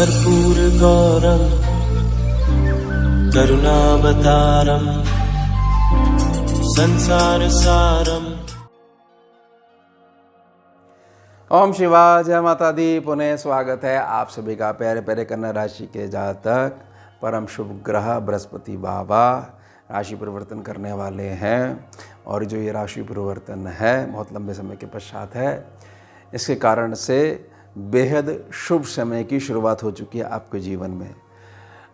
कर्पूरगौरं करुणावतारं संसारसारम्। ओम शिवाय, जय माता दी। पुनः स्वागत है आप सभी का प्यारे प्यारे कन्या राशि के जातक। परम शुभ ग्रह बृहस्पति बाबा राशि परिवर्तन करने वाले हैं, और जो ये राशि परिवर्तन है बहुत लंबे समय के पश्चात है। इसके कारण से बेहद शुभ समय की शुरुआत हो चुकी है आपके जीवन में।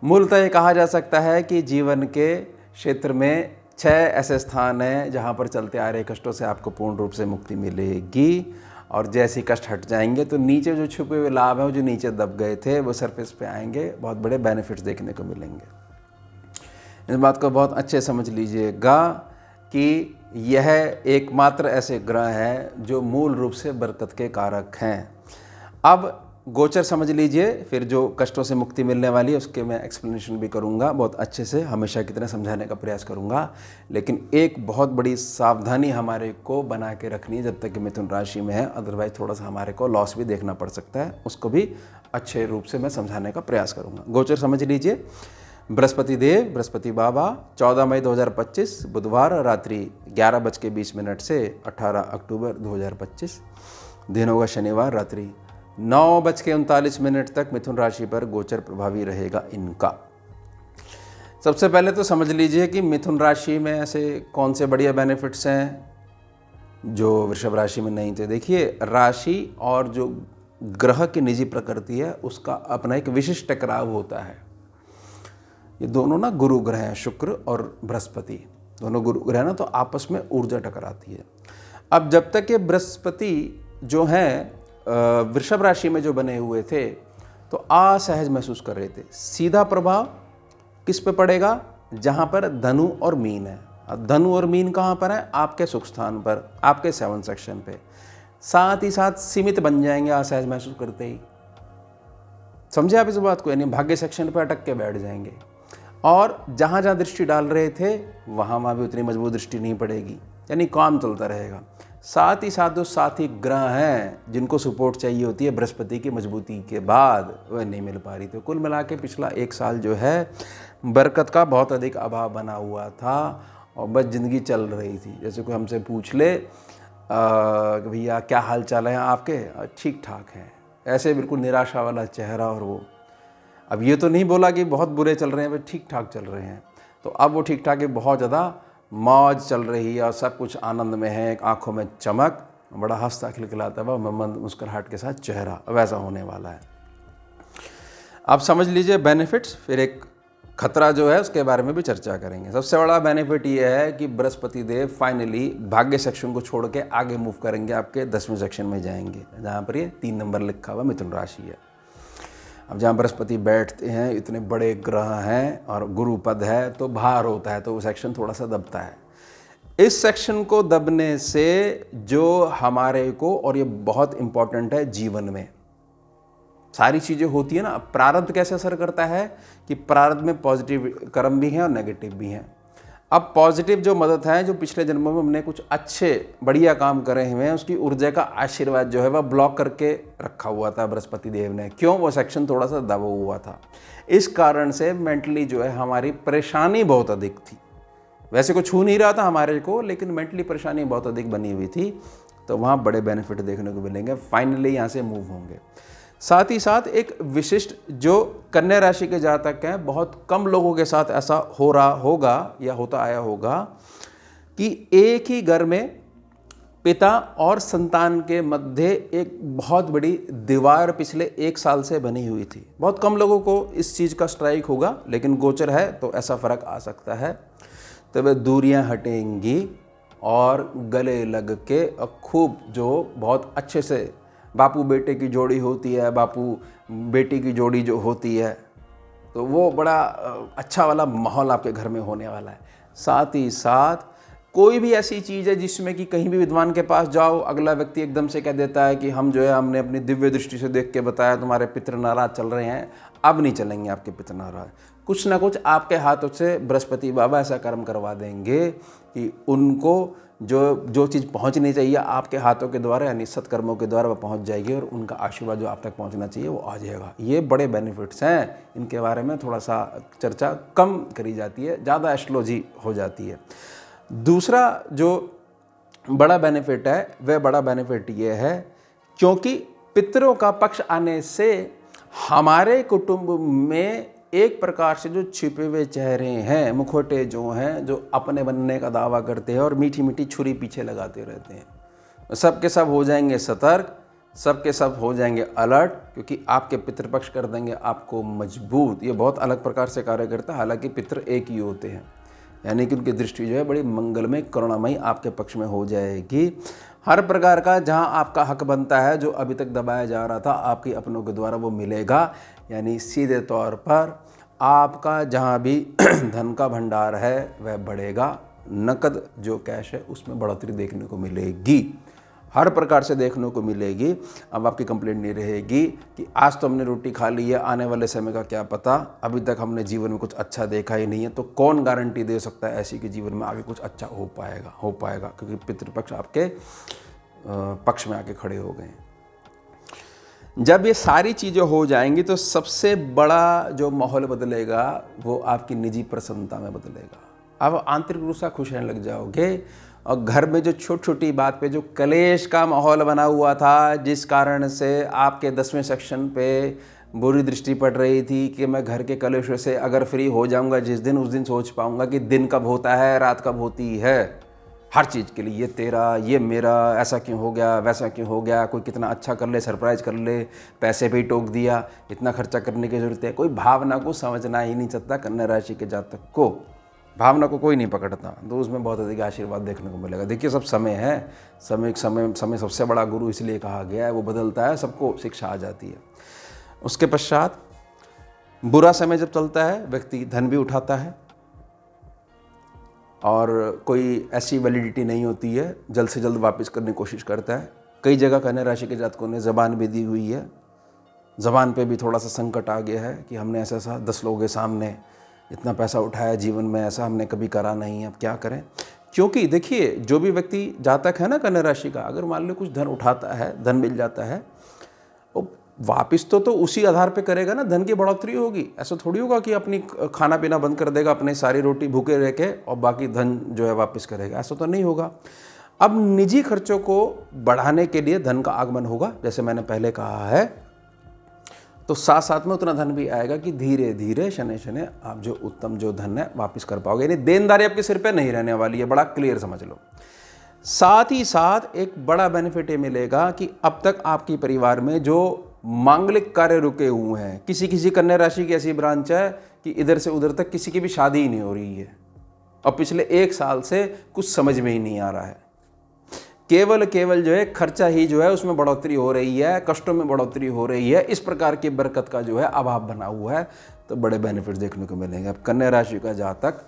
मूलतः ये कहा जा सकता है कि जीवन के क्षेत्र में 6 ऐसे स्थान हैं जहाँ पर चलते आ रहे कष्टों से आपको पूर्ण रूप से मुक्ति मिलेगी, और जैसे ही कष्ट हट जाएंगे तो नीचे जो छुपे हुए लाभ हैं, जो नीचे दब गए थे, वो सरफेस पे आएंगे। बहुत बड़े बेनिफिट्स देखने को मिलेंगे। इस बात को बहुत अच्छे समझ लीजिएगा कि यह एकमात्र ऐसे ग्रह हैं जो मूल रूप से बरकत के कारक हैं। अब गोचर समझ लीजिए, फिर जो कष्टों से मुक्ति मिलने वाली है उसके मैं एक्सप्लेनेशन भी करूंगा बहुत अच्छे से, हमेशा की तरह समझाने का प्रयास करूंगा। लेकिन एक बहुत बड़ी सावधानी हमारे को बना के रखनी है जब तक कि मिथुन राशि में है, अदरवाइज थोड़ा सा हमारे को लॉस भी देखना पड़ सकता है। उसको भी अच्छे रूप से मैं समझाने का प्रयास करूँगा। गोचर समझ लीजिए। बृहस्पति देव, बृहस्पति बाबा 14 मई 2025 बुधवार रात्रि 11:20 से 18 अक्टूबर 2025 दिन होगा शनिवार रात्रि 9:39 तक मिथुन राशि पर गोचर प्रभावी रहेगा इनका। सबसे पहले तो समझ लीजिए कि मिथुन राशि में ऐसे कौन से बढ़िया बेनिफिट्स हैं जो वृषभ राशि में नहीं थे। देखिए, राशि और जो ग्रह की निजी प्रकृति है उसका अपना एक विशिष्ट टकराव होता है। ये दोनों ना गुरु ग्रह हैं, शुक्र और बृहस्पति, दोनों गुरु ग्रह ना, तो आपस में ऊर्जा टकराती है। अब जब तक ये बृहस्पति जो हैं वृषभ राशि में जो बने हुए थे तो असहज महसूस कर रहे थे। सीधा प्रभाव किस पे पड़ेगा? जहाँ पर धनु और मीन है। अब धनु और मीन कहाँ पर है? आपके सुख स्थान पर, आपके 7 सेक्शन पे। साथ ही साथ सीमित बन जाएंगे असहज महसूस करते ही। समझे आप इस बात को? यानी भाग्य सेक्शन पर अटक के बैठ जाएंगे, और जहाँ जहाँ दृष्टि डाल रहे थे वहाँ भी उतनी मजबूत दृष्टि नहीं पड़ेगी, यानी काम चलता रहेगा। साथ ही साथ जो साथी ग्रह हैं जिनको सपोर्ट चाहिए होती है बृहस्पति की मजबूती के बाद, वह नहीं मिल पा रही। तो कुल मिला के पिछला 1 साल जो है बरकत का बहुत अधिक अभाव बना हुआ था, और बस ज़िंदगी चल रही थी। जैसे कोई हमसे पूछ ले कि भैया क्या हाल चाल है आपके? ठीक ठाक हैं, ऐसे बिल्कुल निराशा वाला चेहरा। और वो अब ये तो नहीं बोला कि बहुत बुरे चल रहे हैं, वे ठीक ठाक चल रहे हैं। तो अब वो ठीक ठाक बहुत ज़्यादा मौज चल रही है और सब कुछ आनंद में है, आंखों में चमक, बड़ा हंसता खिलखिलाता हुआ मंद मुस्कुराहट के साथ चेहरा, वैसा होने वाला है। आप समझ लीजिए बेनिफिट्स, फिर एक खतरा जो है उसके बारे में भी चर्चा करेंगे। सबसे बड़ा बेनिफिट ये है कि बृहस्पति देव फाइनली भाग्य सेक्शन को छोड़ के आगे मूव करेंगे, आपके 10वें सेक्शन में जाएंगे, जहाँ पर ये 3 नंबर लिखा हुआ मिथुन राशि है। अब जहाँ बृहस्पति बैठते हैं, इतने बड़े ग्रह हैं और गुरु पद है, तो भार होता है, तो वो सेक्शन थोड़ा सा दबता है। इस सेक्शन को दबने से जो हमारे को, और ये बहुत इंपॉर्टेंट है जीवन में, सारी चीज़ें होती है ना, प्रारब्ध कैसे असर करता है कि प्रारब्ध में पॉजिटिव कर्म भी हैं और नेगेटिव भी हैं। अब पॉजिटिव जो मदद है, जो पिछले जन्मों में हमने कुछ अच्छे बढ़िया काम करे हुए हैं, उसकी ऊर्जा का आशीर्वाद जो है वह ब्लॉक करके रखा हुआ था बृहस्पति देव ने। क्यों? वो सेक्शन थोड़ा सा दबा हुआ था। इस कारण से मेंटली जो है हमारी परेशानी बहुत अधिक थी। वैसे कुछ छू नहीं रहा था हमारे को, लेकिन मेंटली परेशानी बहुत अधिक बनी हुई थी। तो वहाँ बड़े बेनिफिट देखने को मिलेंगे, फाइनली यहाँ से मूव होंगे। साथ ही साथ एक विशिष्ट जो कन्या राशि के जातक हैं, बहुत कम लोगों के साथ ऐसा हो रहा होगा या होता आया होगा कि एक ही घर में पिता और संतान के मध्य एक बहुत बड़ी दीवार पिछले 1 साल से बनी हुई थी। बहुत कम लोगों को इस चीज़ का स्ट्राइक होगा, लेकिन गोचर है तो ऐसा फर्क आ सकता है। तो वह दूरियां हटेंगी और गले लग के खूब जो बहुत अच्छे से बापू बेटे की जोड़ी होती है, बापू बेटी की जोड़ी जो होती है, तो वो बड़ा अच्छा वाला माहौल आपके घर में होने वाला है। साथ ही साथ कोई भी ऐसी चीज़ है जिसमें कि कहीं भी विद्वान के पास जाओ, अगला व्यक्ति एकदम से कह देता है कि हम जो है हमने अपनी दिव्य दृष्टि से देख के बताया तुम्हारे पितर नाराज चल रहे हैं, अब नहीं चलेंगे आपके पितर नाराज। कुछ ना कुछ आपके हाथों से बृहस्पति बाबा ऐसा कर्म करवा देंगे कि उनको जो चीज़ पहुंचनी चाहिए आपके हाथों के द्वारा यानी सत्कर्मों के द्वारा वो पहुंच जाएगी और उनका आशीर्वाद जो आप तक पहुंचना चाहिए वो आ जाएगा। ये बड़े बेनिफिट्स हैं, इनके बारे में थोड़ा सा चर्चा कम करी जाती है, ज़्यादा एस्ट्रोलॉजी हो जाती है। दूसरा जो बड़ा बेनिफिट है वह बड़ा बेनिफिट ये है क्योंकि पितरों का पक्ष आने से हमारे कुटुंब में एक प्रकार से जो छिपे हुए चेहरे हैं, मुखौटे जो हैं, जो अपने बनने का दावा करते हैं और मीठी मीठी छुरी पीछे लगाते रहते हैं, सब के सब हो जाएंगे सतर्क, सब के सब हो जाएंगे अलर्ट, क्योंकि आपके पितृपक्ष कर देंगे आपको मजबूत। ये बहुत अलग प्रकार से कार्य करता है, हालांकि पितृ एक ही होते हैं, यानी कि उनकी दृष्टि जो है बड़ी मंगलमय करुणामयी आपके पक्ष में हो जाएगी। हर प्रकार का जहां आपका हक बनता है जो अभी तक दबाया जा रहा था आपके अपनों के द्वारा वो मिलेगा, यानी सीधे तौर पर आपका जहां भी धन का भंडार है वह बढ़ेगा। नकद जो कैश है उसमें बढ़ोतरी देखने को मिलेगी, हर प्रकार से देखने को मिलेगी। अब आपकी कंप्लेंट नहीं रहेगी कि आज तो हमने रोटी खा ली है, आने वाले समय का क्या पता, अभी तक हमने जीवन में कुछ अच्छा देखा ही नहीं है, तो कौन गारंटी दे सकता है ऐसी कि जीवन में आगे कुछ अच्छा हो पाएगा, क्योंकि पितृपक्ष आपके पक्ष में आके खड़े हो गए। जब ये सारी चीज़ें हो जाएंगी तो सबसे बड़ा जो माहौल बदलेगा वो आपकी निजी प्रसन्नता में बदलेगा। अब आंतरिक रूप से खुश रहने लग जाओगे और घर में जो छोटी छोटी बात पे जो कलेश का माहौल बना हुआ था, जिस कारण से आपके 10वें सेक्शन पे बुरी दृष्टि पड़ रही थी कि मैं घर के कलेशों से अगर फ्री हो जाऊंगा जिस दिन, उस दिन सोच पाऊंगा कि दिन कब होता है, रात कब होती है, हर चीज़ के लिए ये तेरा, ये मेरा, ऐसा क्यों हो गया, वैसा क्यों हो गया, कोई कितना अच्छा कर ले, सरप्राइज कर ले, पैसे पे ही टोक दिया, इतना खर्चा करने की ज़रूरत है। कोई भावना को समझना ही नहीं चाहता कन्या राशि के जातक को, भावना को कोई नहीं पकड़ता, तो उसमें बहुत अधिक आशीर्वाद देखने को मिलेगा। देखिए सब समय है, समय सबसे बड़ा गुरु इसलिए कहा गया है, वो बदलता है, सबको शिक्षा आ जाती है। उसके पश्चात बुरा समय जब चलता है व्यक्ति धन भी उठाता है और कोई ऐसी वैलिडिटी नहीं होती है, जल्द से जल्द वापस करने की कोशिश करता है। कई जगह कन्या राशि के जातकों ने ज़बान भी दी हुई है, ज़बान पे भी थोड़ा सा संकट आ गया है कि हमने ऐसा 10 लोगों के सामने इतना पैसा उठाया, जीवन में ऐसा हमने कभी करा नहीं है, अब क्या करें। क्योंकि देखिए जो भी व्यक्ति जातक है ना कन्या राशि का, अगर मान लो कुछ धन उठाता है, धन मिल जाता है, वो वापिस तो उसी आधार पे करेगा ना, धन की बढ़ोतरी होगी। ऐसा थोड़ी होगा कि अपनी खाना पीना बंद कर देगा, अपने सारी रोटी भूखे रह के और बाकी धन जो है वापस करेगा, ऐसा तो नहीं होगा। अब निजी खर्चों को बढ़ाने के लिए धन का आगमन होगा, जैसे मैंने पहले कहा है, तो साथ साथ में उतना धन भी आएगा कि धीरे धीरे शनै शनै आप जो उत्तम जो धन है वापस कर पाओगे, यानी देनदारी आपके सिर पे नहीं रहने वाली है, बड़ा क्लियर समझ लो। साथ ही साथ एक बड़ा बेनिफिट ये मिलेगा कि अब तक आपके परिवार में जो मांगलिक कार्य रुके हुए हैं, किसी कन्या राशि की ऐसी ब्रांच है कि इधर से उधर तक किसी की भी शादी ही नहीं हो रही है और पिछले 1 साल से कुछ समझ में ही नहीं आ रहा है, केवल जो है खर्चा ही जो है उसमें बढ़ोतरी हो रही है, कष्टों में बढ़ोतरी हो रही है, इस प्रकार की बरकत का जो है अभाव बना हुआ है, तो बड़े बेनिफिट देखने को मिलेंगे। अब कन्या राशि का जातक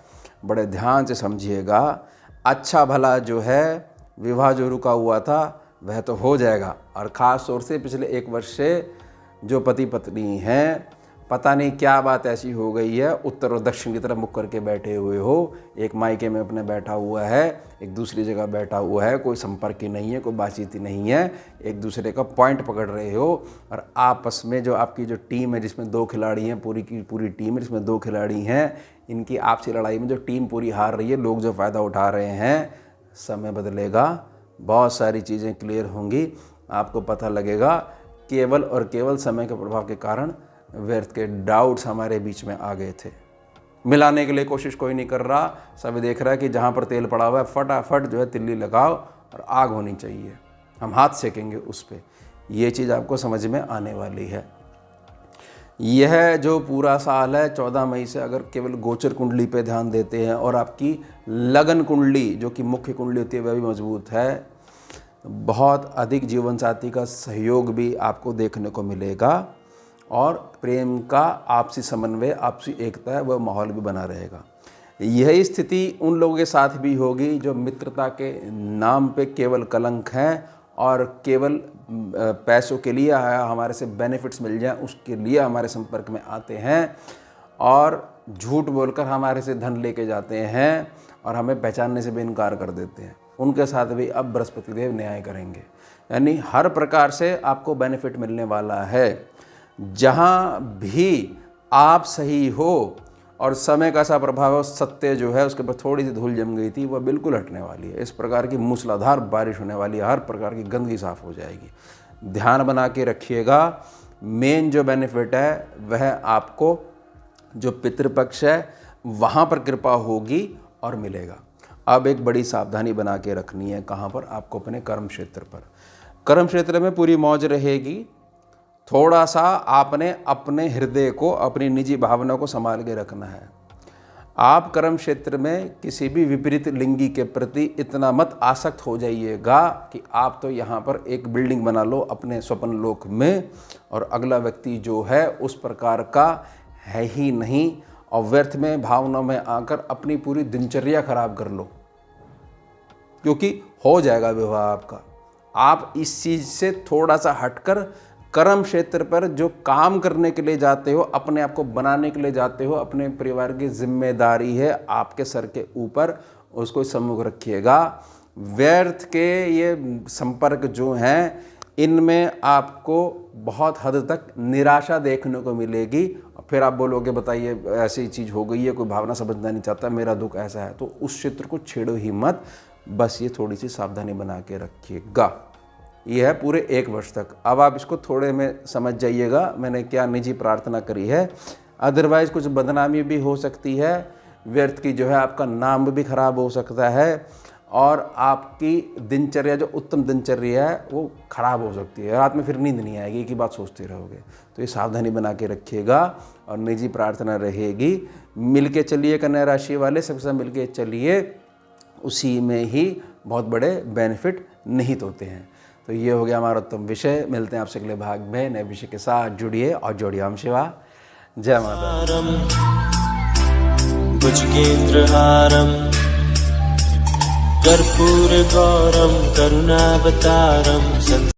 बड़े ध्यान से समझिएगा, अच्छा भला जो है विवाह जो रुका हुआ था वह तो हो जाएगा, और ख़ास तौर से पिछले 1 वर्ष से जो पति पत्नी हैं, पता नहीं क्या बात ऐसी हो गई है, उत्तर और दक्षिण की तरफ मुख करके बैठे हुए हो, एक मायके में अपने बैठा हुआ है, एक दूसरी जगह बैठा हुआ है, कोई संपर्क ही नहीं है, कोई बातचीत ही नहीं है, एक दूसरे का पॉइंट पकड़ रहे हो, और आपस में जो आपकी जो टीम है जिसमें 2 खिलाड़ी हैं, पूरी की पूरी टीम है जिसमें 2 खिलाड़ी हैं, इनकी आपसी लड़ाई में जो टीम पूरी हार रही है, लोग जो फ़ायदा उठा रहे हैं, समय बदलेगा, बहुत सारी चीज़ें क्लियर होंगी, आपको पता लगेगा। केवल और केवल समय के प्रभाव के कारण व्यर्थ के डाउट्स हमारे बीच में आ गए थे, मिलाने के लिए कोशिश कोई नहीं कर रहा, सभी देख रहा है कि जहाँ पर तेल पड़ा हुआ है फटाफट जो है तिल्ली लगाओ और आग होनी चाहिए, हम हाथ सेकेंगे उस पर। ये चीज़ आपको समझ में आने वाली है। यह जो पूरा साल है 14 मई से अगर केवल गोचर कुंडली पे ध्यान देते हैं और आपकी लगन कुंडली जो कि मुख्य कुंडली होती है वह भी मजबूत है, बहुत अधिक जीवन साथी का सहयोग भी आपको देखने को मिलेगा और प्रेम का आपसी समन्वय, आपसी एकता है वह माहौल भी बना रहेगा। यही स्थिति उन लोगों के साथ भी होगी जो मित्रता के नाम पे केवल कलंक हैं और केवल पैसों के लिए हमारे से बेनिफिट्स मिल जाएं उसके लिए हमारे संपर्क में आते हैं और झूठ बोलकर हमारे से धन लेके जाते हैं और हमें पहचानने से भी इनकार कर देते हैं। उनके साथ भी अब बृहस्पति देव न्याय करेंगे। यानी हर प्रकार से आपको बेनिफिट मिलने वाला है। जहाँ भी आप सही हो और समय का सा प्रभाव सत्य जो है उसके ऊपर थोड़ी सी धूल जम गई थी, वह बिल्कुल हटने वाली है। इस प्रकार की मूसलाधार बारिश होने वाली है, हर प्रकार की गंदगी साफ हो जाएगी। ध्यान बना के रखिएगा। मेन जो बेनिफिट है वह आपको जो पितृपक्ष है वहाँ पर कृपा होगी और मिलेगा। अब एक बड़ी सावधानी बना के रखनी है, कहाँ पर? आपको अपने कर्म क्षेत्र पर। कर्म क्षेत्र में पूरी मौज रहेगी। थोड़ा सा आपने अपने हृदय को, अपनी निजी भावना को संभाल के रखना है। आप कर्म क्षेत्र में किसी भी विपरीत लिंगी के प्रति इतना मत आसक्त हो जाइएगा कि आप तो यहाँ पर एक बिल्डिंग बना लो अपने स्वप्न लोक में, और अगला व्यक्ति जो है उस प्रकार का है ही नहीं, और व्यर्थ में भावनाओं में आकर अपनी पूरी दिनचर्या खराब कर लो, क्योंकि हो जाएगा विवाह आपका। आप इस चीज़ से थोड़ा सा हटकर कर्म क्षेत्र पर जो काम करने के लिए जाते हो, अपने आप को बनाने के लिए जाते हो, अपने परिवार की जिम्मेदारी है आपके सर के ऊपर, उसको सम्मुख रखिएगा। व्यर्थ के ये संपर्क जो हैं इनमें आपको बहुत हद तक निराशा देखने को मिलेगी। फिर आप बोलोगे बताइए ऐसी चीज़ हो गई है, कोई भावना समझना नहीं चाहता, मेरा दुख ऐसा है, तो उस क्षेत्र को छेड़ो ही मत। बस ये थोड़ी सी सावधानी बना के रखिएगा। ये है पूरे 1 वर्ष तक। अब आप इसको थोड़े में समझ जाइएगा मैंने क्या निजी प्रार्थना करी है। अदरवाइज़ कुछ बदनामी भी हो सकती है, व्यर्थ की जो है आपका नाम भी खराब हो सकता है, और आपकी दिनचर्या जो उत्तम दिनचर्या है वो खराब हो सकती है। रात में फिर नींद नहीं आएगी, की बात सोचते रहोगे। तो ये सावधानी बना के रखिएगा। और निजी प्रार्थना रहेगी, मिल के चलिए कन्या राशि वाले, सबके साथ मिल के चलिए, उसी में ही बहुत बड़े बेनिफिट निहित होते हैं। तो ये हो गया हमारा उत्तम विषय। मिलते हैं आपसे अगले भाग में नए विषय के साथ। जुड़िए और जोड़िए। ओम शिवा, जय माता। भुजगेन्द्रहारं कर्पूरगौरं करुणावतारं